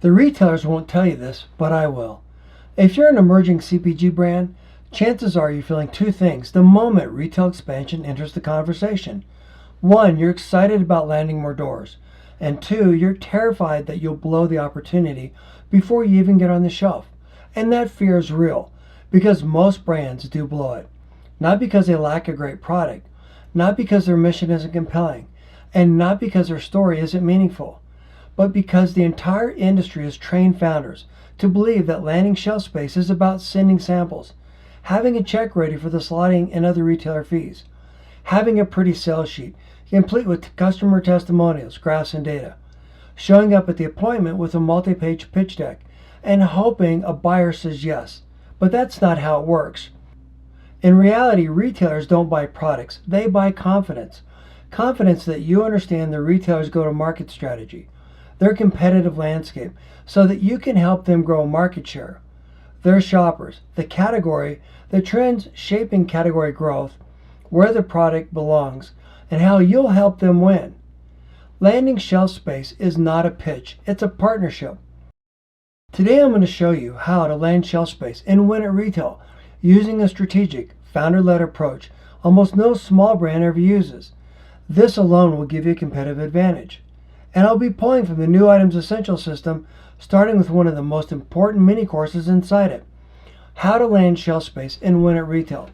The retailers won't tell you this, but I will. If you're an emerging CPG brand, chances are you're feeling two things the moment retail expansion enters the conversation. One, you're excited about landing more doors. And two, you're terrified that you'll blow the opportunity before you even get on the shelf. And that fear is real, because most brands do blow it. Not because they lack a great product, not because their mission isn't compelling, and not because their story isn't meaningful, but because the entire industry has trained founders to believe that landing shelf space is about sending samples, having a check ready for the slotting and other retailer fees, having a pretty sales sheet complete with customer testimonials, graphs, and data, showing up at the appointment with a multi-page pitch deck, and hoping a buyer says yes. But that's not how it works. In reality, retailers don't buy products, they buy confidence. Confidence that you understand the retailer's go-to-market strategy, their competitive landscape, so that you can help them grow market share, their shoppers, the category, the trends shaping category growth, where the product belongs, and how you'll help them win. Landing shelf space is not a pitch, it's a partnership. Today I'm going to show you how to land shelf space and win at retail using a strategic, founder-led approach almost no small brand ever uses. This alone will give you a competitive advantage. And I'll be pulling from the New Items Essential system, starting with one of the most important mini courses inside it, how to land shelf space and win at retail.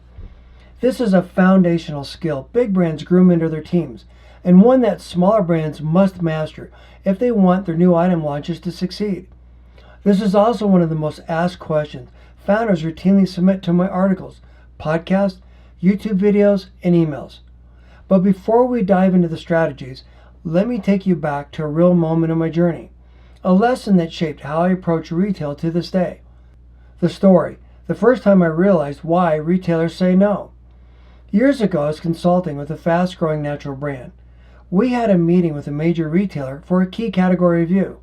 This is a foundational skill big brands groom into their teams, and one that smaller brands must master if they want their new item launches to succeed. This is also one of the most asked questions founders routinely submit to my articles, podcasts, YouTube videos, and emails. But before we dive into the strategies, let me take you back to a real moment in my journey, a lesson that shaped how I approach retail to this day. The story, the first time I realized why retailers say no. Years ago, I was consulting with a fast-growing natural brand. We had a meeting with a major retailer for a key category review.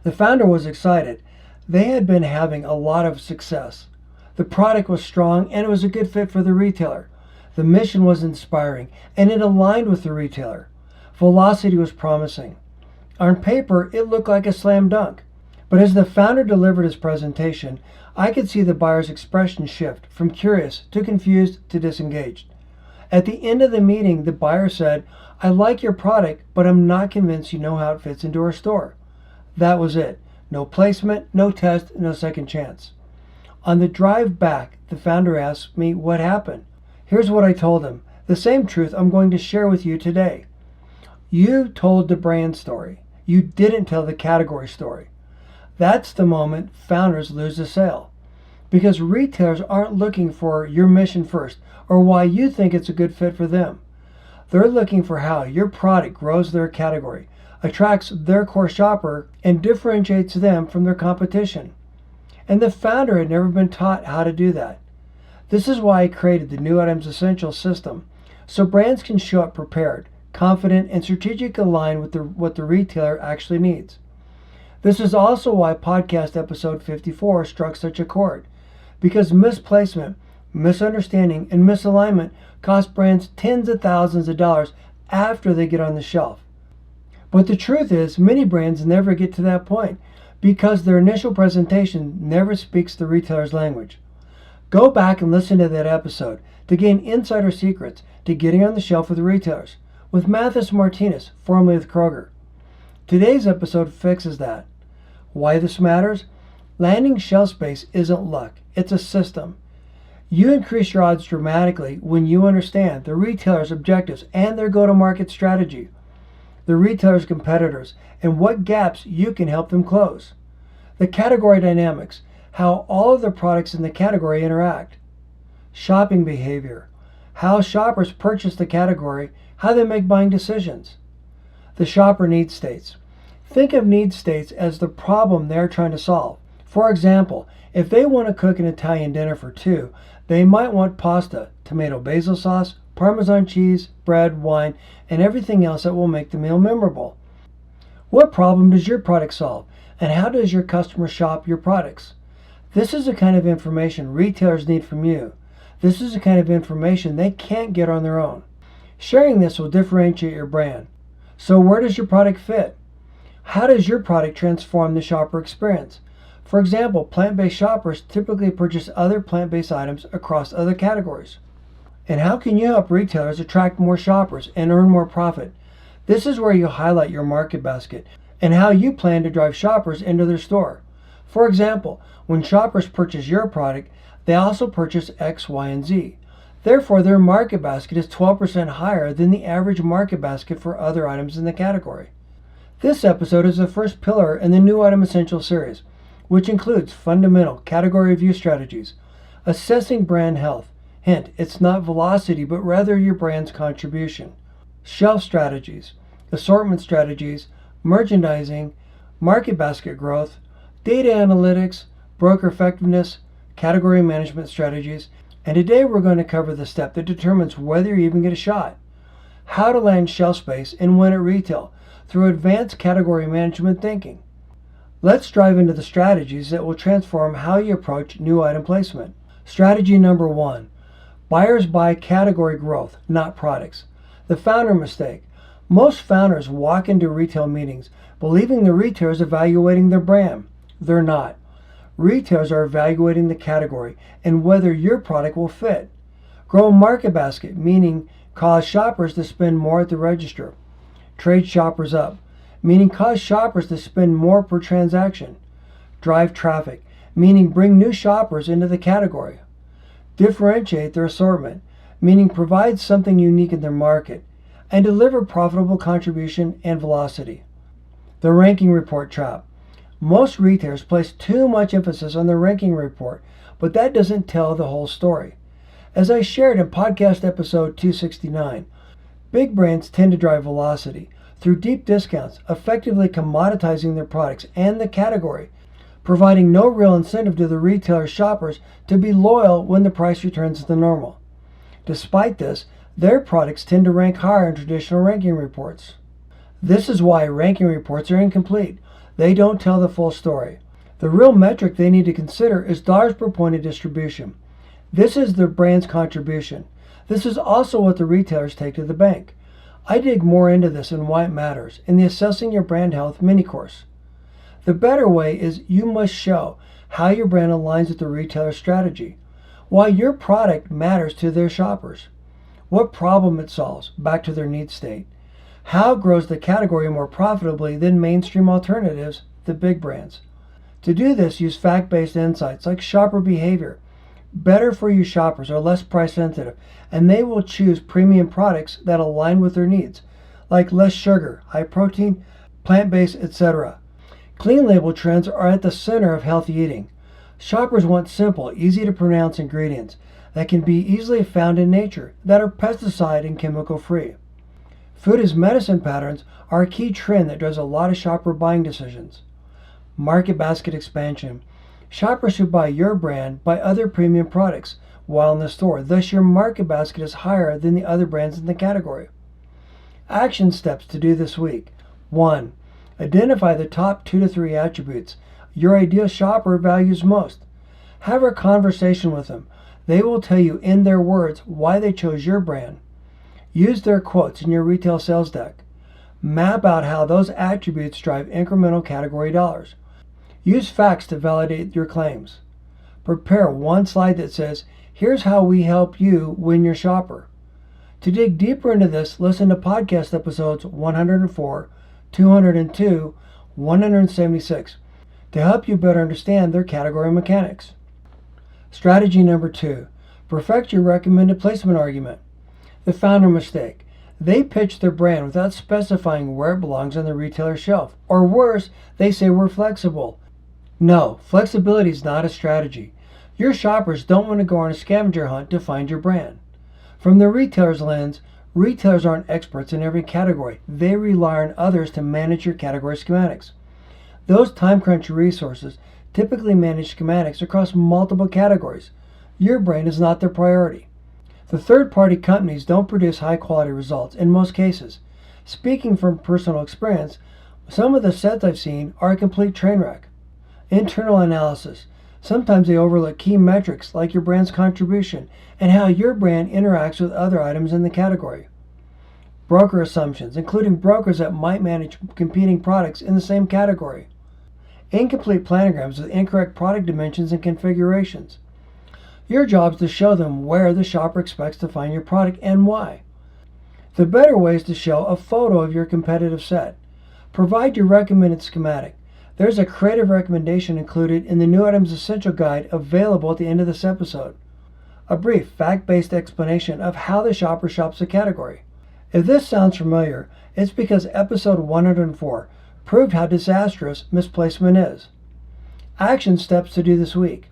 The founder was excited. They had been having a lot of success. The product was strong and it was a good fit for the retailer. The mission was inspiring and it aligned with the retailer. Velocity was promising. On paper, it looked like a slam dunk. But as the founder delivered his presentation, I could see the buyer's expression shift from curious to confused to disengaged. At the end of the meeting, the buyer said, "I like your product, but I'm not convinced you know how it fits into our store." That was it. No placement, no test, no second chance. On the drive back, the founder asked me what happened. Here's what I told him, the same truth I'm going to share with you today. You told the brand story. You didn't tell the category story. That's the moment founders lose the sale. Because retailers aren't looking for your mission first or why you think it's a good fit for them. They're looking for how your product grows their category, attracts their core shopper, and differentiates them from their competition. And the founder had never been taught how to do that. This is why I created the New Items Essential system, so brands can show up prepared, confident, and strategically aligned with what the retailer actually needs. This is also why podcast episode 54 struck such a chord, because misplacement, misunderstanding, and misalignment cost brands tens of thousands of dollars after they get on the shelf. But the truth is, many brands never get to that point because their initial presentation never speaks the retailer's language. Go back and listen to that episode to gain insider secrets to getting on the shelf with retailers, with Mathis Martinez, formerly with Kroger. Today's episode fixes that. Why this matters? Landing shelf space isn't luck, it's a system. You increase your odds dramatically when you understand the retailer's objectives and their go-to-market strategy, the retailer's competitors, and what gaps you can help them close. The category dynamics, how all of the products in the category interact. Shopping behavior, how shoppers purchase the category, how they make buying decisions. The shopper need states. Think of need states as the problem they're trying to solve. For example, if they want to cook an Italian dinner for two, they might want pasta, tomato basil sauce, Parmesan cheese, bread, wine, and everything else that will make the meal memorable. What problem does your product solve, and how does your customer shop your products? This is the kind of information retailers need from you. This is the kind of information they can't get on their own. Sharing this will differentiate your brand. So where does your product fit? How does your product transform the shopper experience? For example, plant-based shoppers typically purchase other plant-based items across other categories. And how can you help retailers attract more shoppers and earn more profit? This is where you highlight your market basket and how you plan to drive shoppers into their store. For example, when shoppers purchase your product, they also purchase X, Y, and Z. Therefore, their market basket is 12% higher than the average market basket for other items in the category. This episode is the first pillar in the New Item Essentials series, which includes fundamental category review strategies, assessing brand health. Hint, it's not velocity, but rather your brand's contribution. Shelf strategies, assortment strategies, merchandising, market basket growth, data analytics, broker effectiveness, category management strategies, and today we're going to cover the step that determines whether you even get a shot. How to land shelf space and win at retail through advanced category management thinking. Let's dive into the strategies that will transform how you approach new item placement. Strategy number 1. Buyers buy category growth, not products. The founder mistake. Most founders walk into retail meetings believing the retailer is evaluating their brand. They're not. Retailers are evaluating the category and whether your product will fit. Grow a market basket, meaning cause shoppers to spend more at the register. Trade shoppers up, meaning cause shoppers to spend more per transaction. Drive traffic, meaning bring new shoppers into the category. Differentiate their assortment, meaning provide something unique in their market, and deliver profitable contribution and velocity. The ranking report trap. Most retailers place too much emphasis on the ranking report, but that doesn't tell the whole story. As I shared in podcast episode 269, big brands tend to drive velocity through deep discounts, effectively commoditizing their products and the category, providing no real incentive to the retailer shoppers to be loyal when the price returns to the normal. Despite this, their products tend to rank higher in traditional ranking reports. This is why ranking reports are incomplete. They don't tell the full story. The real metric they need to consider is dollars per point of distribution. This is their brand's contribution. This is also what the retailers take to the bank. I dig more into this and why it matters in the Assessing Your Brand Health mini course. The better way is you must show how your brand aligns with the retailer's strategy, why your product matters to their shoppers, what problem it solves back to their need state, how it grows the category more profitably than mainstream alternatives, the big brands. To do this, use fact-based insights like shopper behavior. Better for you shoppers are less price sensitive, and they will choose premium products that align with their needs, like less sugar, high protein, plant-based, etc. Clean label trends are at the center of healthy eating. Shoppers want simple, easy to pronounce ingredients that can be easily found in nature, that are pesticide and chemical free. Food as medicine patterns are a key trend that drives a lot of shopper buying decisions. Market basket expansion. Shoppers who buy your brand buy other premium products while in the store, thus your market basket is higher than the other brands in the category. Action steps to do this week. 1. Identify the top 2 to 3 attributes your ideal shopper values most. Have a conversation with them. They will tell you in their words why they chose your brand. Use their quotes in your retail sales deck. Map out how those attributes drive incremental category dollars. Use facts to validate your claims. Prepare one slide that says, "Here's how we help you win your shopper." To dig deeper into this, listen to podcast episodes 104, 202, 176 to help you better understand their category mechanics. Strategy number 2, perfect your recommended placement argument. The founder mistake. They pitch their brand without specifying where it belongs on the retailer shelf. Or worse, they say we're flexible. No, flexibility is not a strategy. Your shoppers don't want to go on a scavenger hunt to find your brand. From the retailer's lens, retailers aren't experts in every category. They rely on others to manage your category schematics. Those time-crunch resources typically manage schematics across multiple categories. Your brand is not their priority. The third-party companies don't produce high-quality results in most cases. Speaking from personal experience, some of the sets I've seen are a complete train wreck. Internal analysis. Sometimes they overlook key metrics like your brand's contribution and how your brand interacts with other items in the category. broker assumptions, including brokers that might manage competing products in the same category. Incomplete planograms with incorrect product dimensions and configurations. Your job is to show them where the shopper expects to find your product and why. The better way is to show a photo of your competitive set. Provide your recommended schematic. There's a creative recommendation included in the New Items Essential Guide available at the end of this episode. A brief, fact-based explanation of how the shopper shops the category. If this sounds familiar, it's because episode 104 proved how disastrous misplacement is. Action steps to do this week.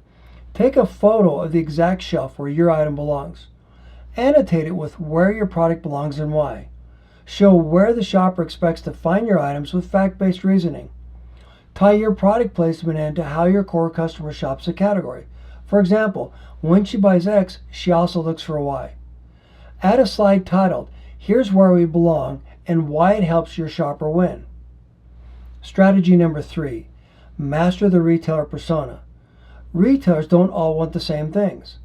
Take a photo of the exact shelf where your item belongs. Annotate it with where your product belongs and why. Show where the shopper expects to find your items with fact-based reasoning. Tie your product placement into how your core customer shops the category. For example, when she buys X, she also looks for Y. Add a slide titled, "Here's where we belong and why it helps your shopper win." Strategy number 3, master the retailer persona. Retailers don't all want the same things.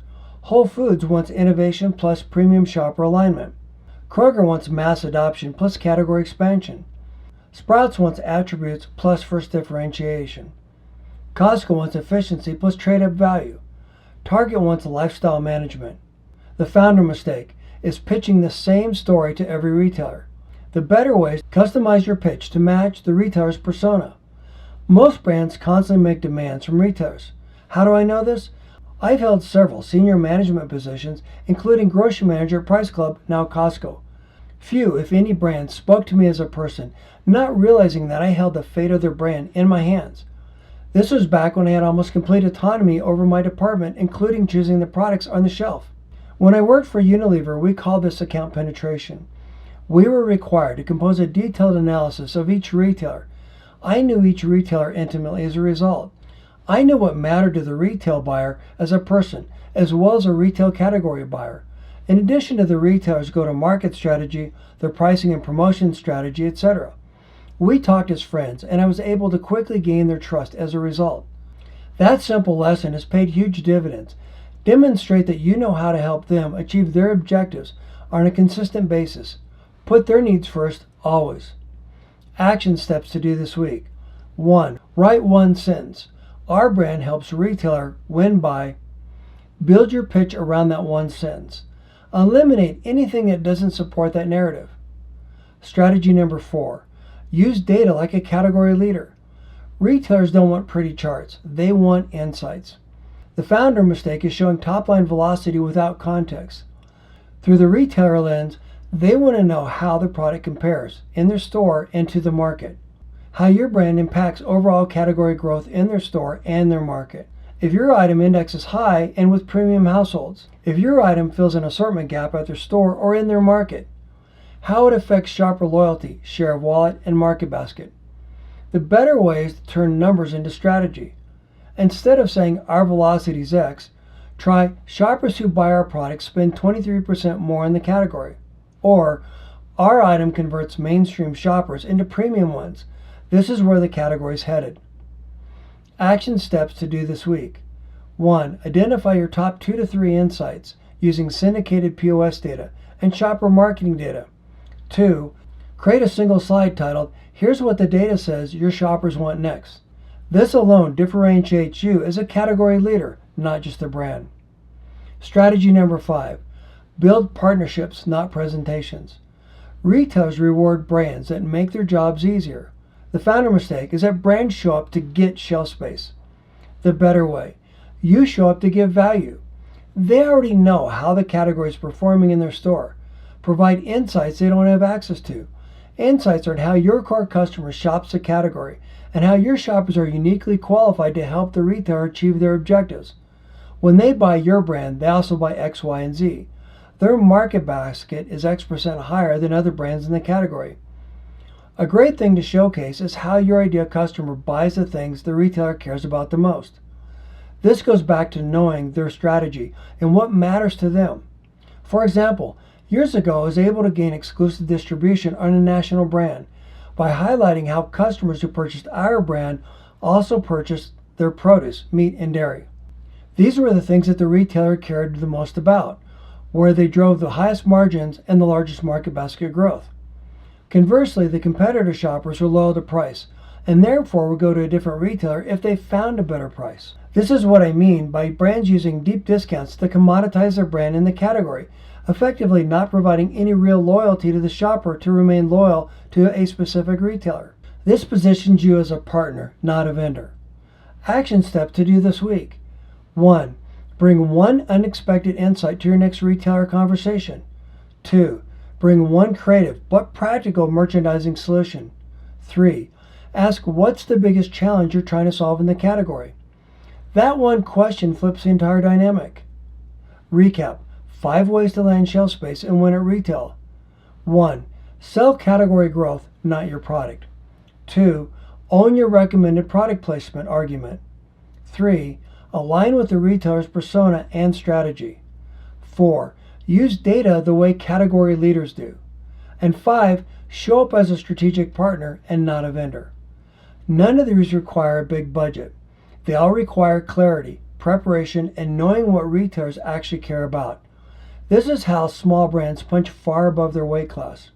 Whole Foods wants innovation plus premium shopper alignment. Kroger wants mass adoption plus category expansion. Sprouts wants attributes plus first differentiation. Costco wants efficiency plus trade-up value. Target wants lifestyle management. The founder mistake is pitching the same story to every retailer. The better way is to customize your pitch to match the retailer's persona. Most brands constantly make demands from retailers. How do I know this? I've held several senior management positions, including grocery manager at Price Club, now Costco. Few, if any, brands spoke to me as a person, not realizing that I held the fate of their brand in my hands. This was back when I had almost complete autonomy over my department, including choosing the products on the shelf. When I worked for Unilever, we called this account penetration. We were required to compose a detailed analysis of each retailer. I knew each retailer intimately as a result. I knew what mattered to the retail buyer as a person, as well as a retail category buyer. In addition to the retailer's go-to-market strategy, their pricing and promotion strategy, etc. We talked as friends, and I was able to quickly gain their trust as a result. That simple lesson has paid huge dividends. Demonstrate that you know how to help them achieve their objectives on a consistent basis. Put their needs first, always. Action steps to do this week. 1. Write one sentence. Our brand helps retailer win by. Build your pitch around that one sentence. Eliminate anything that doesn't support that narrative. Strategy number 4. Use data like a category leader. Retailers don't want pretty charts. They want insights. The founder mistake is showing top-line velocity without context. Through the retailer lens, they want to know how the product compares in their store and to the market. How your brand impacts overall category growth in their store and their market. If your item index is high and with premium households. If your item fills an assortment gap at their store or in their market. How it affects shopper loyalty, share of wallet, and market basket. The better way is to turn numbers into strategy. Instead of saying our velocity is X, try shoppers who buy our product spend 23% more in the category. Or our item converts mainstream shoppers into premium ones. This is where the category is headed. Action steps to do this week. 1. Identify your top 2 to 3 insights using syndicated POS data and shopper marketing data. 2. Create a single slide titled, "Here's what the data says your shoppers want next." This alone differentiates you as a category leader, not just a brand. Strategy number 5. Build partnerships, not presentations. Retailers reward brands that make their jobs easier. The founder mistake is that brands show up to get shelf space. The better way, you show up to give value. They already know how the category is performing in their store. Provide insights they don't have access to. Insights on how your core customer shops the category and how your shoppers are uniquely qualified to help the retailer achieve their objectives. When they buy your brand, they also buy X, Y, and Z. Their market basket is X% higher than other brands in the category. A great thing to showcase is how your ideal customer buys the things the retailer cares about the most. This goes back to knowing their strategy and what matters to them. For example, years ago I was able to gain exclusive distribution on a national brand by highlighting how customers who purchased our brand also purchased their produce, meat, and dairy. These were the things that the retailer cared the most about, where they drove the highest margins and the largest market basket growth. Conversely, the competitor shoppers are loyal to price and therefore will go to a different retailer if they found a better price. This is what I mean by brands using deep discounts to commoditize their brand in the category, effectively not providing any real loyalty to the shopper to remain loyal to a specific retailer. This positions you as a partner, not a vendor. Action steps to do this week. 1. Bring one unexpected insight to your next retailer conversation. 2. Bring one creative but practical merchandising solution. 3. Ask what's the biggest challenge you're trying to solve in the category. That one question flips the entire dynamic. Recap: 5 ways to land shelf space and win at retail. 1. Sell category growth, not your product. 2. Own your recommended product placement argument. 3. Align with the retailer's persona and strategy. 4. Use data the way category leaders do. And 5. Show up as a strategic partner and not a vendor. None of these require a big budget. They all require clarity, preparation, and knowing what retailers actually care about. This is how small brands punch far above their weight class.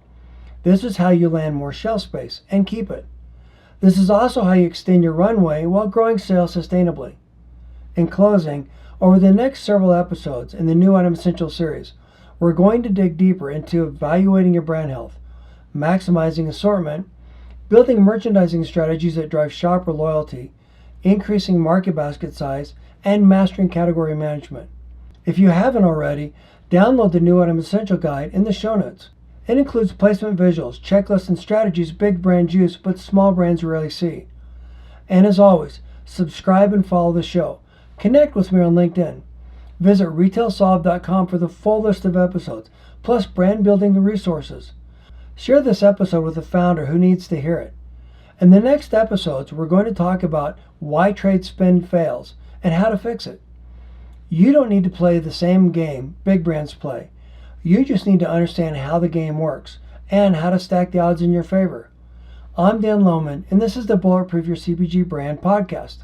This is how you land more shelf space and keep it. This is also how you extend your runway while growing sales sustainably. In closing, over the next several episodes in the New Item Essentials series, we're going to dig deeper into evaluating your brand health, maximizing assortment, building merchandising strategies that drive shopper loyalty, increasing market basket size, and mastering category management. If you haven't already, download the New Item Essential Guide in the show notes. It includes placement visuals, checklists, and strategies big brands use but small brands rarely see. And as always, subscribe and follow the show. Connect with me on LinkedIn. Visit retailsolve.com for the full list of episodes, plus brand building resources. Share this episode with a founder who needs to hear it. In the next episodes, we're going to talk about why trade spend fails and how to fix it. You don't need to play the same game big brands play. You just need to understand how the game works and how to stack the odds in your favor. I'm Dan Lohman, and this is the Bulletproof Your CPG Brand podcast.